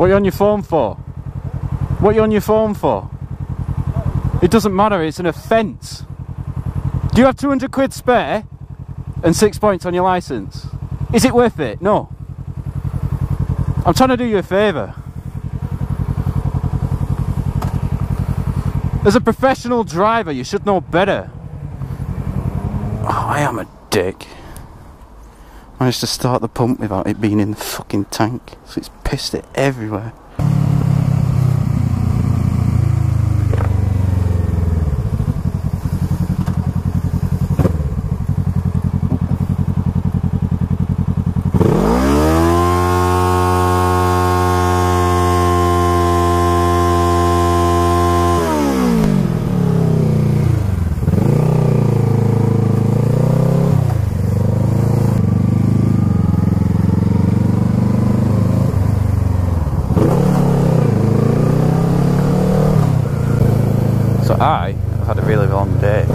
What are you on your phone for? What are you on your phone for? It doesn't matter, it's an offence. Do you have 200 quid spare and 6 points on your licence? Is it worth it? No. I'm trying to do you a favour. As a professional driver, you should know better. Oh, I am a dick. Managed to start the pump without it being in the fucking tank, so it's pissed it everywhere. I've had a really long day.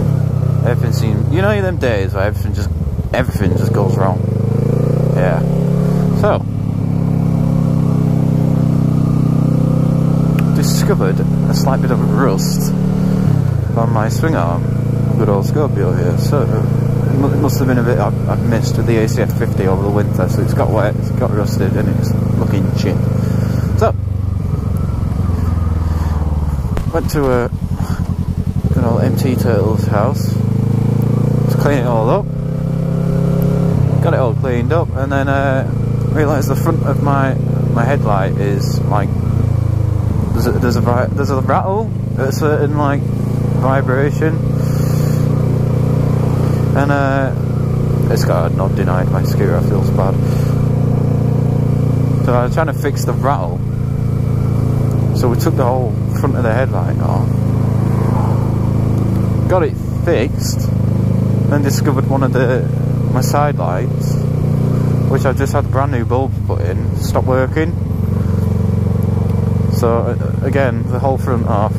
Everything seems, you know, them days where everything just goes wrong. Yeah. So, discovered a slight bit of rust on my swing arm. Good old Scorpio here. So it must have been a bit I've missed with the ACF 50 over the winter. So it's got wet, it's got rusted, and it's looking shit. So went to a good old MT Turtle's house. Just clean it all up. Got it all cleaned up, and then realised the front of my headlight is like there's a rattle at a certain like vibration, and it's got a nod denied my scooter. I feel bad. So I was trying to fix the rattle. So we took the whole front of the headlight off. Got it fixed, then discovered one of my side lights, which I just had brand new bulbs put in, stopped working. So again, the whole front off,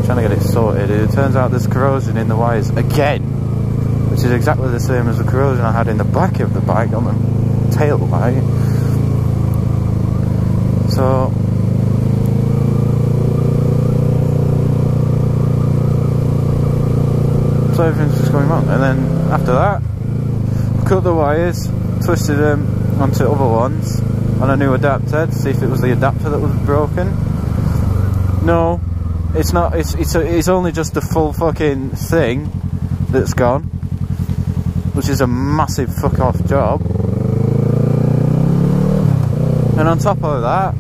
trying to get it sorted. It turns out there's corrosion in the wires again, which is exactly the same as the corrosion I had in the back of the bike on the tail light. So everything's just going wrong, and then after that, cut the wires, twisted them onto other ones on a new adapter to see if it was the adapter that was broken. No, it's not. It's only just the full fucking thing that's gone, which is a massive fuck off job. And on top of that,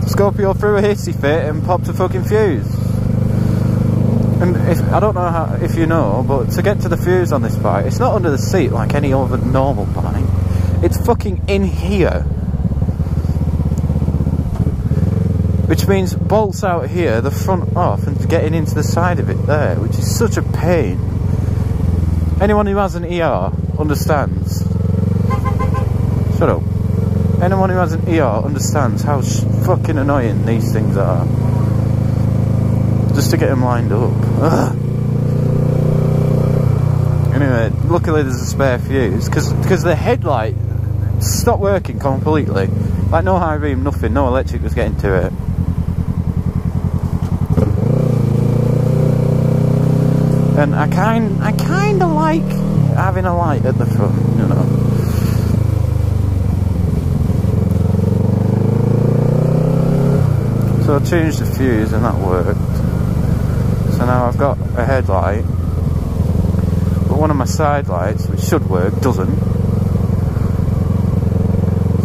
Scorpio threw a hissy fit and popped a fucking fuse. And I don't know if you know, but to get to the fuse on this bike, it's not under the seat like any other normal bike. It's fucking in here. Which means bolts out here, the front off, and getting into the side of it there, which is such a pain. Anyone who has an ER understands. Shut up. Anyone who has an ER understands how fucking annoying these things are. Just to get them lined up. Ugh. Anyway, luckily there's a spare fuse, because the headlight stopped working completely. Like no high beam, nothing, no electric was getting to it. And I kind of like having a light at the front, you know. So I changed the fuse and that worked. So now I've got a headlight, but one of my side lights, which should work, doesn't.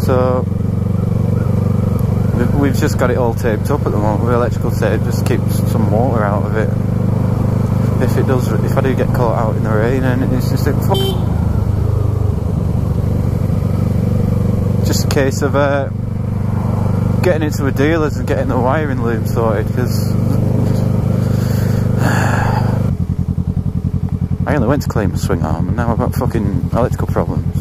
So we've just got it all taped up at the moment with electrical tape, just keeps some water out of it. If I do get caught out in the rain, and it's just like, fuck. Just a case of getting into a dealer's and getting the wiring loom sorted, because I only went to clean my swing arm and now I've got fucking electrical problems.